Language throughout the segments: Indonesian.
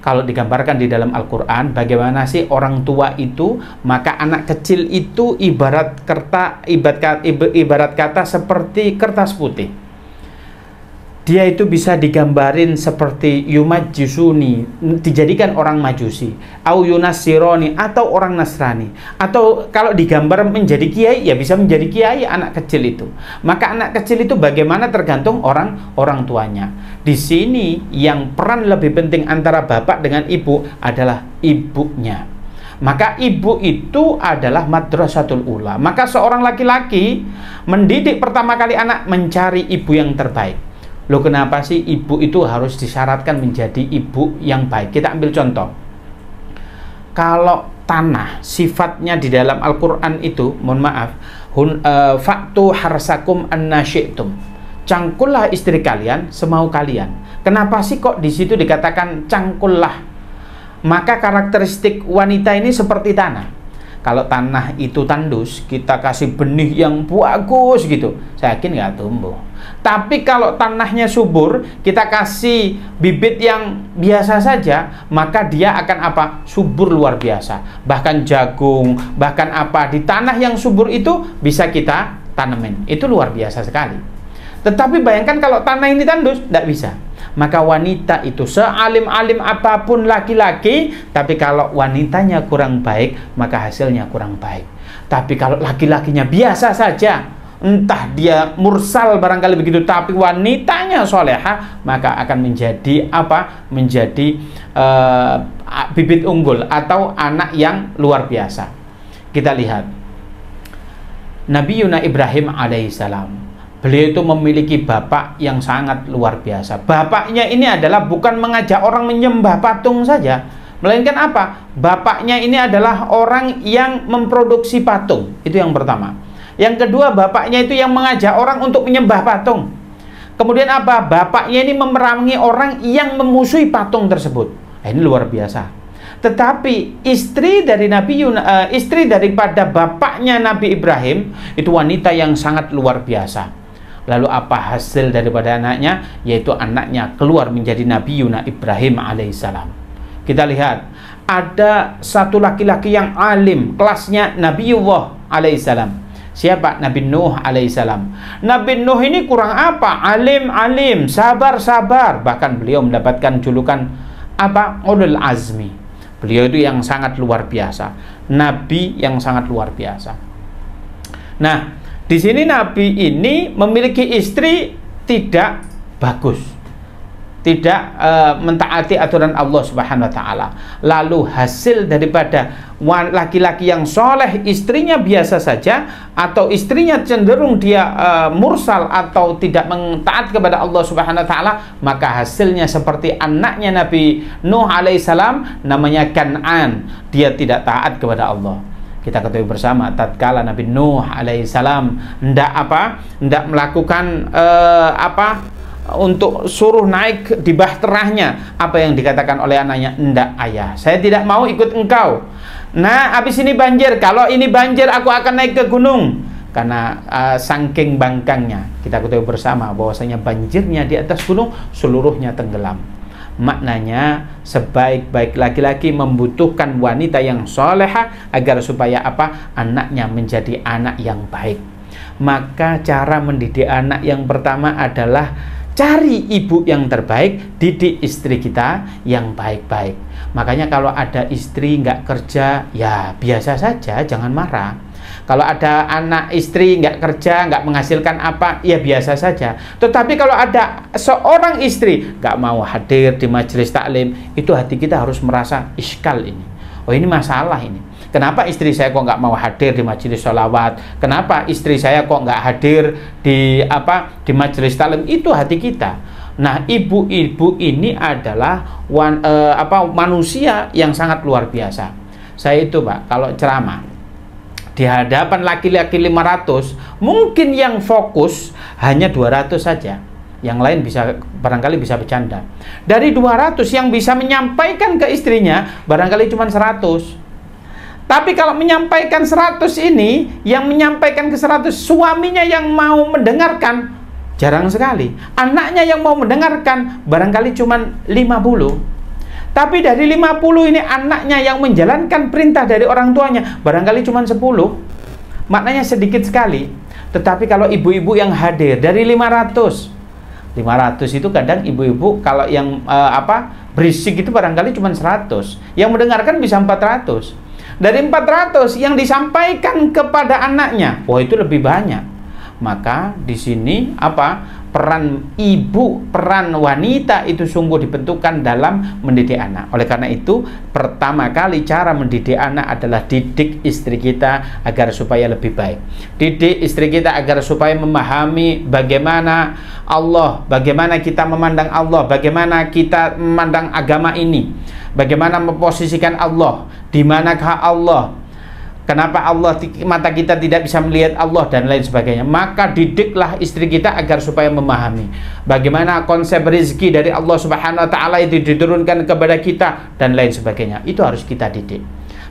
kalau digambarkan di dalam Al-Quran, bagaimana sih orang tua itu, maka anak kecil itu ibarat kata seperti kertas putih. Dia itu bisa digambarin seperti yumajjusuni, dijadikan orang majusi, au yunasironi, atau orang Nasrani, atau kalau digambar menjadi kiai, ya bisa menjadi kiai anak kecil itu. Maka anak kecil itu bagaimana tergantung orang tuanya. Di sini yang peran lebih penting antara bapak dengan ibu adalah ibunya. Maka ibu itu adalah madrasatul ula. Maka seorang laki-laki mendidik pertama kali anak mencari ibu yang terbaik. Loh, kenapa sih ibu itu harus disyaratkan menjadi ibu yang baik? Kita ambil contoh. Kalau tanah sifatnya di dalam Al-Quran itu, mohon maaf, faktu harsakum anna syi'tum. Cangkullah istri kalian semau kalian. Kenapa sih kok di situ dikatakan cangkullah? Maka karakteristik wanita ini seperti tanah. Kalau tanah itu tandus, kita kasih benih yang bagus gitu, saya yakin nggak tumbuh. Tapi kalau tanahnya subur, kita kasih bibit yang biasa saja, maka dia akan apa? Subur luar biasa. Bahkan jagung, bahkan apa, di tanah yang subur itu bisa kita tanemin. Itu luar biasa sekali. Tetapi bayangkan kalau tanah ini tandus, tidak bisa. Maka wanita itu sealim-alim apapun laki-laki, tapi kalau wanitanya kurang baik, maka hasilnya kurang baik. Tapi kalau laki-lakinya biasa saja, entah dia mursal barangkali begitu, tapi wanitanya soleha, maka akan menjadi apa? Menjadi bibit unggul atau anak yang luar biasa. Kita lihat Nabi Yuna Ibrahim alaihissalam. Beliau itu memiliki bapak yang sangat luar biasa. Bapaknya ini adalah bukan mengajak orang menyembah patung saja, melainkan apa? Bapaknya ini adalah orang yang memproduksi patung. Itu yang pertama. Yang kedua, bapaknya itu yang mengajak orang untuk menyembah patung. Kemudian apa? Bapaknya ini memerangi orang yang memusuhi patung tersebut. Nah, ini luar biasa. Tetapi istri dari istri daripada bapaknya Nabi Ibrahim itu wanita yang sangat luar biasa. Lalu apa hasil daripada anaknya? Yaitu anaknya keluar menjadi Nabi Yuna Ibrahim alaihissalam. Kita lihat, ada satu laki-laki yang alim, kelasnya Nabiullah alaihissalam. Siapa? Nabi Nuh alaihissalam. Nabi Nuh ini kurang apa? Alim, sabar. Bahkan beliau mendapatkan julukan apa? Ulul azmi. Beliau itu yang sangat luar biasa. Nabi yang sangat luar biasa. Nah, di sini Nabi ini memiliki istri tidak bagus, tidak mentaati aturan Allah Subhanahu wa taala. Lalu hasil daripada laki-laki yang soleh, istrinya biasa saja, atau istrinya cenderung dia mursal atau tidak mentaat kepada Allah Subhanahu wa taala, maka hasilnya seperti anaknya Nabi Nuh alaihissalam, namanya Kan'an. Dia tidak taat kepada Allah. Kita ketahui bersama, tatkala Nabi Nuh alaihissalam hendak melakukan untuk suruh naik di bahterahnya, apa yang dikatakan oleh anaknya? Ndak ayah, saya tidak mau ikut engkau. Nah, habis ini banjir, kalau ini banjir aku akan naik ke gunung. Karena saking bangkangnya, kita ketahui bersama bahwasanya banjirnya di atas gunung seluruhnya tenggelam. Maknanya sebaik-baik laki-laki membutuhkan wanita yang soleha agar supaya apa? Anaknya menjadi anak yang baik. Maka cara mendidik anak yang pertama adalah cari ibu yang terbaik, didik istri kita yang baik-baik. Makanya kalau ada istri nggak kerja, ya biasa saja, jangan marah. Kalau ada anak istri nggak kerja, nggak menghasilkan apa, ya biasa saja. Tetapi kalau ada seorang istri nggak mau hadir di majelis taklim, itu hati kita harus merasa iskal ini. Oh, ini masalah ini. Kenapa istri saya kok nggak mau hadir di majelis sholawat? Kenapa istri saya kok nggak hadir di majelis taklim? Itu hati kita. Nah, ibu-ibu ini adalah manusia yang sangat luar biasa. Saya itu, Pak, kalau ceramah di hadapan laki-laki 500, mungkin yang fokus hanya 200 saja. Yang lain barangkali bisa bercanda. Dari 200 yang bisa menyampaikan ke istrinya, barangkali cuma 100. Tapi kalau menyampaikan 100 ini, yang menyampaikan ke 100, suaminya yang mau mendengarkan, jarang sekali. Anaknya yang mau mendengarkan, barangkali cuma 50. Tapi dari 50 ini anaknya yang menjalankan perintah dari orang tuanya barangkali cuma 10. Maknanya sedikit sekali. Tetapi kalau ibu-ibu yang hadir dari 500 itu kadang ibu-ibu kalau yang berisik itu barangkali cuma 100. Yang mendengarkan bisa 400. Dari 400 yang disampaikan kepada anaknya, wah itu lebih banyak. Maka di sini peran ibu, peran wanita itu sungguh dibentukkan dalam mendidik anak. Oleh karena itu, pertama kali cara mendidik anak adalah didik istri kita agar supaya lebih baik. Didik istri kita agar supaya memahami bagaimana Allah, bagaimana kita memandang Allah, bagaimana kita memandang agama ini, bagaimana memposisikan Allah, di manakah Allah, kenapa mata kita tidak bisa melihat Allah dan lain sebagainya. Maka didiklah istri kita agar supaya memahami bagaimana konsep rezeki dari Allah Subhanahu wa taala itu diturunkan kepada kita dan lain sebagainya. Itu harus kita didik.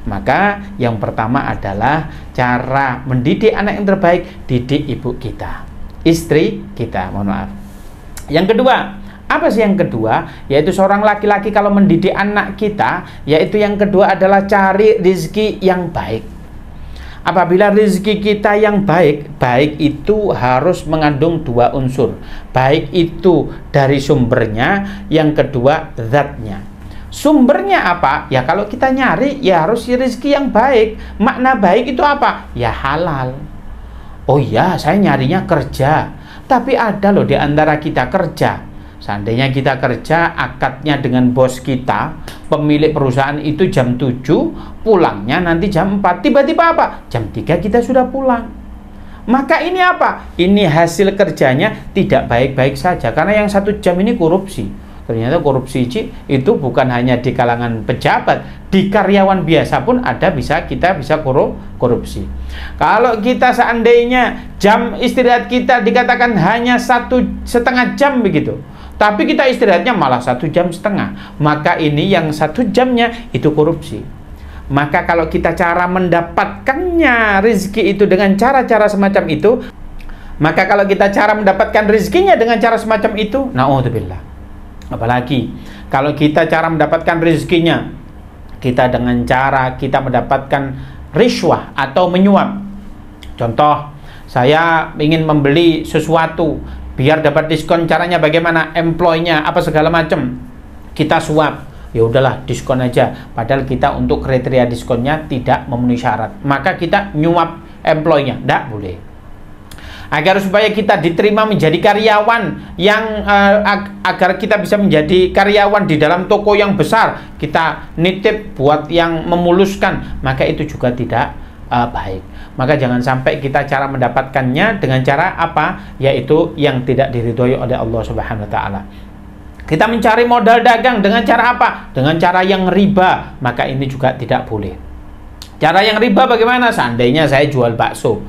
Maka yang pertama adalah cara mendidik anak yang terbaik, didik ibu kita, istri kita, mohon maaf. Yang kedua, apa sih yang kedua? Yaitu seorang laki-laki kalau mendidik anak kita, yaitu yang kedua adalah cari rezeki yang baik. Apabila rezeki kita yang baik, baik itu harus mengandung dua unsur. Baik itu dari sumbernya, yang kedua zatnya. Sumbernya apa? Ya kalau kita nyari, ya harus rezeki yang baik. Makna baik itu apa? Ya halal. Oh iya, saya nyarinya kerja. Tapi ada loh di antara kita kerja. Seandainya kita kerja, akadnya dengan bos kita, pemilik perusahaan itu jam 7, pulangnya nanti jam 4. Tiba-tiba apa? Jam 3 kita sudah pulang. Maka ini apa? Ini hasil kerjanya tidak baik-baik saja. Karena yang 1 jam ini korupsi. Ternyata korupsi itu bukan hanya di kalangan pejabat, di karyawan biasa pun kita bisa korupsi. Kalau kita seandainya jam istirahat kita dikatakan hanya 1,5 jam begitu, tapi kita istirahatnya malah 1,5 jam, maka ini yang 1 jamnya itu korupsi. Maka kalau kita cara mendapatkannya rezeki itu dengan cara-cara semacam itu, maka kalau kita cara mendapatkan rezekinya dengan cara semacam itu, na'udzubillah. Apalagi kalau kita cara mendapatkan rezekinya kita dengan cara kita mendapatkan riswah atau menyuap. Contoh, saya ingin membeli sesuatu biar dapat diskon, caranya bagaimana? Employ-nya apa segala macam kita suap. Ya udahlah diskon aja, padahal kita untuk kriteria diskonnya tidak memenuhi syarat, maka kita nyuap employ-nya. Tidak boleh. Agar supaya kita diterima menjadi karyawan yang agar kita bisa menjadi karyawan di dalam toko yang besar, kita nitip buat yang memuluskan, maka itu juga tidak baik. Maka jangan sampai kita cara mendapatkannya dengan cara apa? Yaitu yang tidak diridhoi oleh Allah Subhanahu wa taala. Kita mencari modal dagang dengan cara apa? Dengan cara yang riba, maka ini juga tidak boleh. Cara yang riba bagaimana? Seandainya saya jual bakso,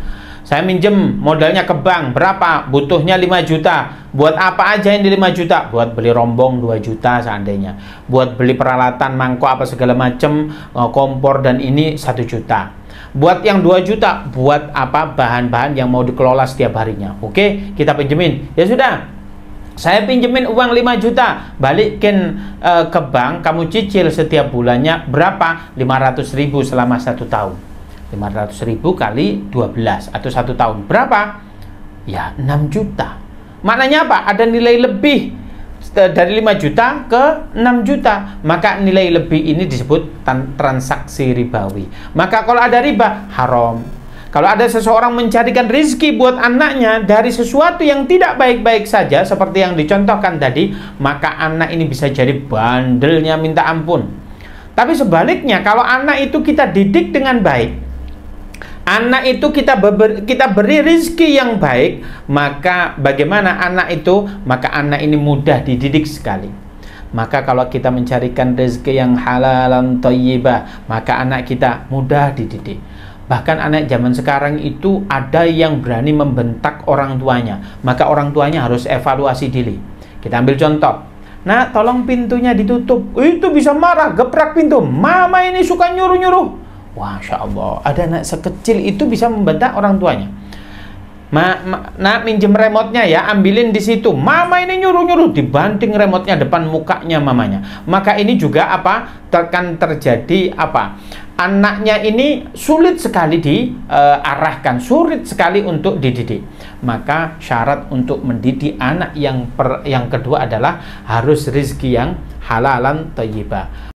saya minjem modalnya ke bank, berapa? Butuhnya 5 juta. Buat apa aja ini 5 juta? Buat beli rombong 2 juta seandainya. Buat beli peralatan mangkok apa segala macam, kompor dan ini 1 juta. Buat yang 2 juta, buat apa? Bahan-bahan yang mau dikelola setiap harinya. Oke, kita pinjemin. Ya sudah, saya pinjemin uang 5 juta, balikin ke bank, kamu cicil setiap bulannya berapa? 500.000 selama 1 tahun. 500.000 kali 12 atau 1 tahun berapa? Ya 6 juta. Maknanya apa? Ada nilai lebih dari 5 juta ke 6 juta. Maka nilai lebih ini disebut transaksi ribawi. Maka kalau ada riba, haram. Kalau ada seseorang mencarikan rezeki buat anaknya dari sesuatu yang tidak baik-baik saja, seperti yang dicontohkan tadi, maka anak ini bisa jadi bandelnya minta ampun. Tapi sebaliknya, kalau anak itu kita didik dengan baik, anak itu kita beri rezeki yang baik, maka bagaimana anak itu? Maka anak ini mudah dididik sekali. Maka kalau kita mencarikan rezeki yang halalan thayyibah, maka anak kita mudah dididik. Bahkan anak zaman sekarang itu ada yang berani membentak orang tuanya, maka orang tuanya harus evaluasi diri. Kita ambil contoh, nah tolong pintunya ditutup, itu bisa marah, geprak pintu, mama ini suka nyuruh-nyuruh. Masya Allah, ada anak sekecil itu bisa membentak orang tuanya. Nak minjem remote-nya ya, ambilin di situ. Mama ini nyuruh-nyuruh, dibanting remote-nya depan mukanya mamanya. Maka ini juga apa? Akan terjadi apa? Anaknya ini sulit sekali diarahkan, sulit sekali untuk dididik. Maka syarat untuk mendidik anak yang kedua adalah harus rizki yang halalan thayyibah.